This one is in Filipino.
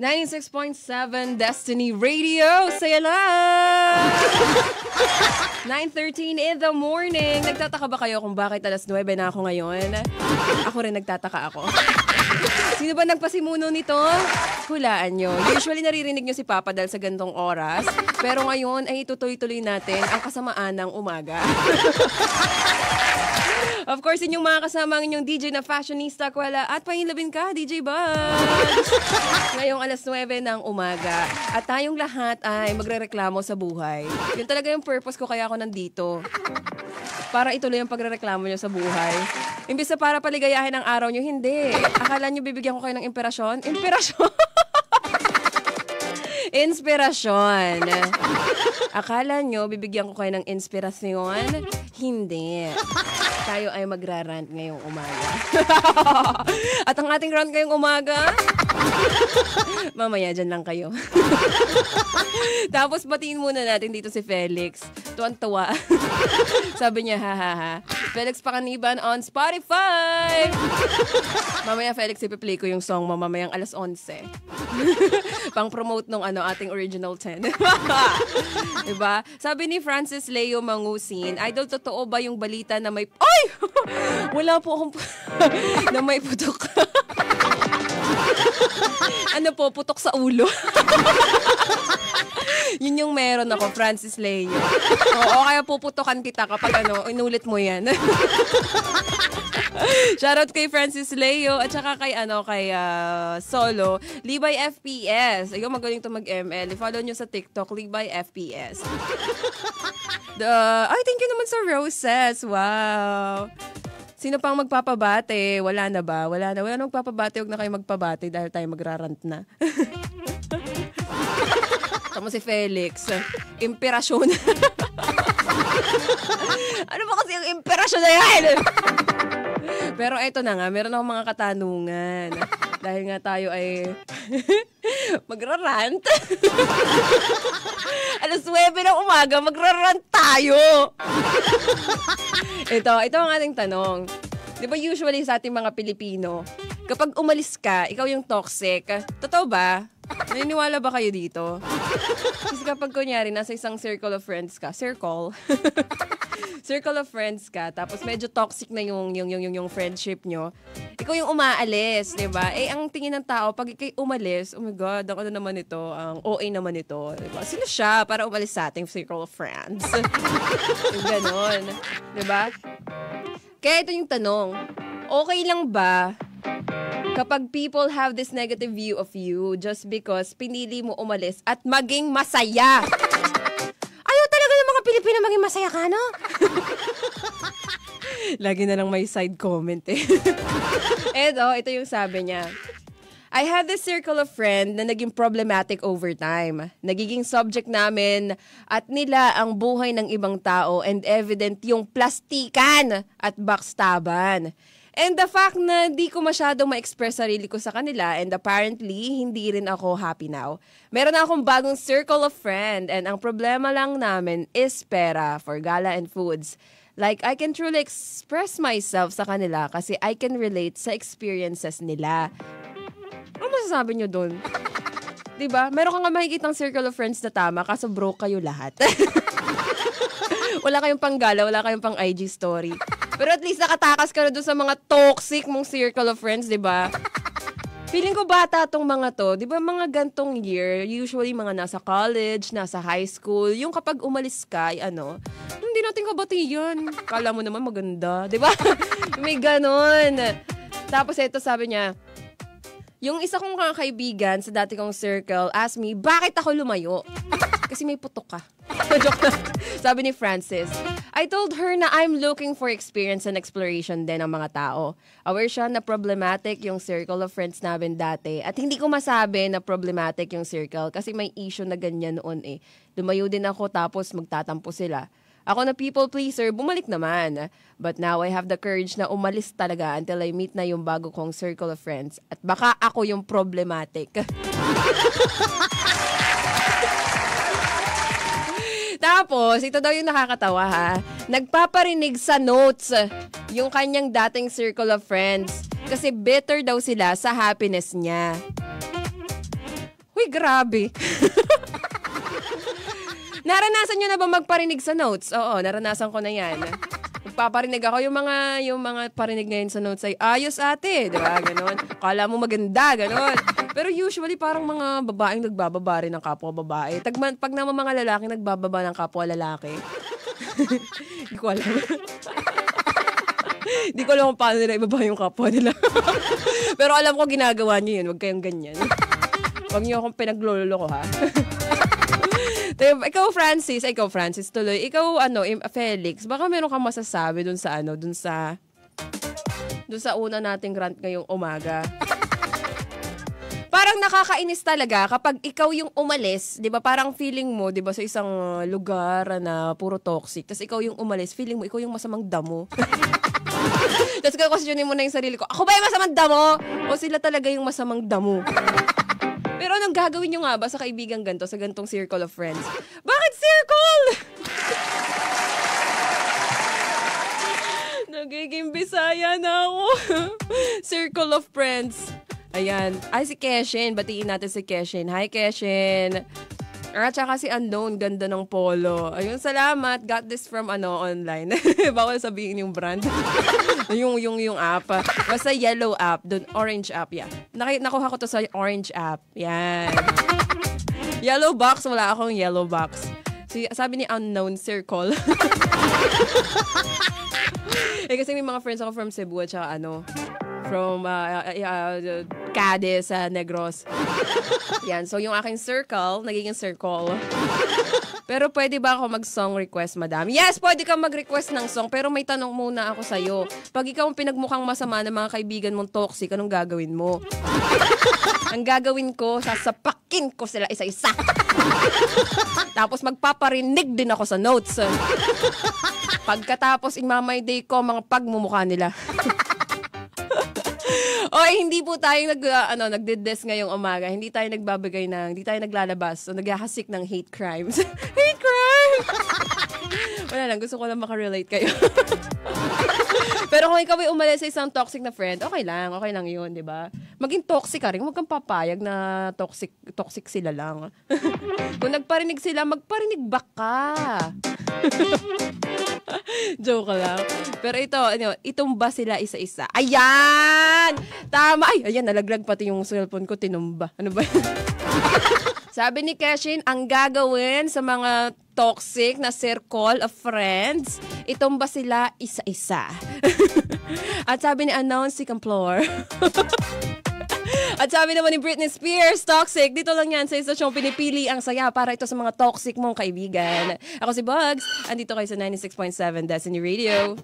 96.7 Destiny Radio. Saya lang! 9:13 in the morning. Nagtataka ba kayo kung bakit alas 9 na ako ngayon? Ako rin nagtataka ako. Sino ba nagpasimuno nito? Hulaan nyo. Usually naririnig nyo si Papa dahil sa gantong oras. Pero ngayon ay tutuloy-tuloy natin ang kasamaan ng umaga. Of course, inyong mga kasama ang inyong DJ na fashionista, Kwela, at pahilabin ka, DJ Bugs. Ngayong alas 9 ng umaga. At tayong lahat ay magrereklamo sa buhay. Yun talaga yung purpose ko kaya ako nandito. Para ituloy ang pagrereklamo nyo sa buhay. Imbis na para paligayahin ang araw nyo, hindi. Akala nyo bibigyan ko kayo ng inspirasyon? Inspirasyon. Akala nyo bibigyan ko kayo ng inspirasyon? Hindi. Tayo ay magrarant ngayong umaga. At ang ating rant ngayong umaga, mamaya dyan lang kayo. Tapos batiin muna natin dito si Felix. Tuwan-tuwa. Sabi niya, ha. Felix Pakaniban on Spotify. Mamaya Felix, ipi-play ko yung song mo mamayang alas 11. Pang-promote nung ating original 10. Diba? Sabi ni Francis Leo Mangusin, idol, totoo ba yung balita na may... Ay! Wala po akong... na may putok. Putok sa ulo. Yun yung meron ako, Francis Leo. Oo, kaya puputokan kita kapag inulit mo yan. Shoutout kay Francis Leo at saka kay Solo, Libay FPS. Ayun, magaling to mag-ML. I-follow nyo sa TikTok, Libay FPS. Thank you naman sa roses. Wow. Sino pang magpapabate? Wala na ba? Wala na magpapabate. Huwag na kayo magpabate dahil tayo magrarant na. Tama si Felix. Imperasyon. Ano ba kasi yung imperasyon na yan? Pero eto na nga, meron akong mga katanungan. Dahil nga tayo ay magrarant. Alas 9 ng umaga, magrarant tayo. Ito ang ating tanong. Di ba usually sa ating mga Pilipino, kapag umalis ka, ikaw yung toxic. Totoo ba? Naniniwala ba kayo dito? Kasi kapag kunyari, nasa isang circle of friends ka, circle of friends ka, tapos medyo toxic na yung friendship nyo, ikaw yung umaalis, di ba? Ang tingin ng tao, pag ikay umalis, oh my God, ang naman ito, ang OA naman ito, di ba? Sino siya para umalis sa ating circle of friends? Yung ganon, di ba? Kaya ito yung tanong, okay lang ba kapag people have this negative view of you just because pinili mo umalis at maging masaya? Ayaw talaga ng mga Pilipino maging masaya ka, no? Lagi na lang may side comment eh. Ito yung sabi niya. I had this circle of friend na naging problematic over time. Nagiging subject namin at nila ang buhay ng ibang tao and evident yung plastikan at backstaban. And the fact na di ko masyadong ma-express sarili ko sa kanila and apparently, hindi rin ako happy now. Meron na akong bagong circle of friend and ang problema lang namin is pera for gala and foods. Like, I can truly express myself sa kanila kasi I can relate sa experiences nila. Ano masasabi nyo dun? Diba? Meron ka nga makikitang circle of friends na tama kaso broke kayo lahat. Wala kayong panggala, wala kayong pang IG story. Pero at least nakatakas ka na doon sa mga toxic mong circle of friends, di ba? Feeling ko bata tong mga to. Di ba mga gantong year, usually mga nasa college, nasa high school, yung kapag umalis ka, hindi natin kabatiyan. Kala mo naman maganda, di ba? May ganon. Tapos ito sabi niya, yung isa kong kaibigan sa dati kong circle asked me, bakit ako lumayo? Kasi may putok ka. Joke na. Sabi ni Francis, I told her na I'm looking for experience and exploration din ng mga tao. Aware siya na problematic yung circle of friends namin dati. At hindi ko masabi na problematic yung circle kasi may issue na ganyan noon eh. Lumayo din ako tapos magtatampo sila. Ako na people pleaser, bumalik naman. But now I have the courage na umalis talaga until I meet na yung bago kong circle of friends. At baka ako yung problematic. Tapos, ito daw yung nakakatawa ha. Nagpaparinig sa notes yung kanyang dating circle of friends kasi bitter daw sila sa happiness niya. Uy, grabe. Naranasan nyo na ba magparinig sa notes? Oo, naranasan ko na yan. Magpaparinig ako. Yung mga parinig ngayon sa notes ay, ayos ate, di ba? Ganon. Kala mo maganda, ganon. Pero usually, parang mga babaeng nagbababa rin ng kapwa babae. Pag naman mga lalaki nagbababa ng kapwa lalaki. Hindi ko alam. Hindi ko alam kung paano nila ibaba yung kapwa nila. Pero alam ko ginagawa nyo yun. Huwag kayong ganyan. Huwag nyo akong pinaglololo ko, ha? Ikaw Francis, tuloy. Ikaw, Felix, baka meron kang masasabi dun sa una nating rant ngayong umaga. Parang nakakainis talaga kapag ikaw yung umalis, 'di ba? Parang feeling mo, 'di ba, sa isang lugar na puro toxic. Tapos ikaw yung umalis, feeling mo ikaw yung masamang damo. Tapos questionin mo na yung sarili ko, ako ba yung masamang damo? O sila talaga yung masamang damo? Pero anong gagawin nyo nga ba sa kaibigan ganito, sa gantong circle of friends? Bakit circle? Nagiging Bisaya na ako. Circle of friends. Ayan. Ay, si Keshin. Batiin natin si Keshin. Hi, Keshin. At saka si Unknown. Ganda ng polo. Ayun, salamat. Got this from online. Bawal sabihin yung brand. yung app. Basta yellow app. Doon, orange app. Yeah. Nakuha ko to sa orange app. Yan. Yellow box. Wala akong yellow box. Sabi ni Unknown, circle. Kasi may mga friends ako from Cebu at saka from Cadiz, Negros. Yan. So, yung aking circle, nagiging circle. Pero pwede ba ako mag-song request, madam? Yes, pwede kang mag-request ng song. Pero may tanong muna ako sa'yo. Pag ikaw ang pinagmukhang masama ng mga kaibigan mong toxic, anong gagawin mo? Ang gagawin ko, sasapakin ko sila isa-isa. Tapos magpaparinig din ako sa notes. Pagkatapos, imamay day ko, mga pagmumukha nila. Hindi po tayo nagde-des ngayong umaga. Hindi tayo hindi tayo naglalabas. So, naghahasik ng hate crimes. Hate crime! Wala lang, gusto ko lang makarelate kayo. Pero kung ikaw ay umalis sa isang toxic na friend, okay lang yun, di ba? Maging toxic ka rin, huwag kang papayag na toxic sila lang. Kung nagparinig sila, magparinig back ka. Joke lang. Pero itumba sila isa-isa. Ayan! Tama! Ayan, nalaglag pati yung cellphone ko, tinumba. Ano ba? Sabi ni Keshin, ang gagawin sa mga toxic na circle of friends, itumba sila isa-isa. At sabi ni Unknown, second floor. At sabi naman ni Britney Spears, toxic. Dito lang yan sa istasyong pinipili ang saya para ito sa mga toxic mong kaibigan. Ako si Bugs. Andito kayo sa 96.7 Destiny Radio.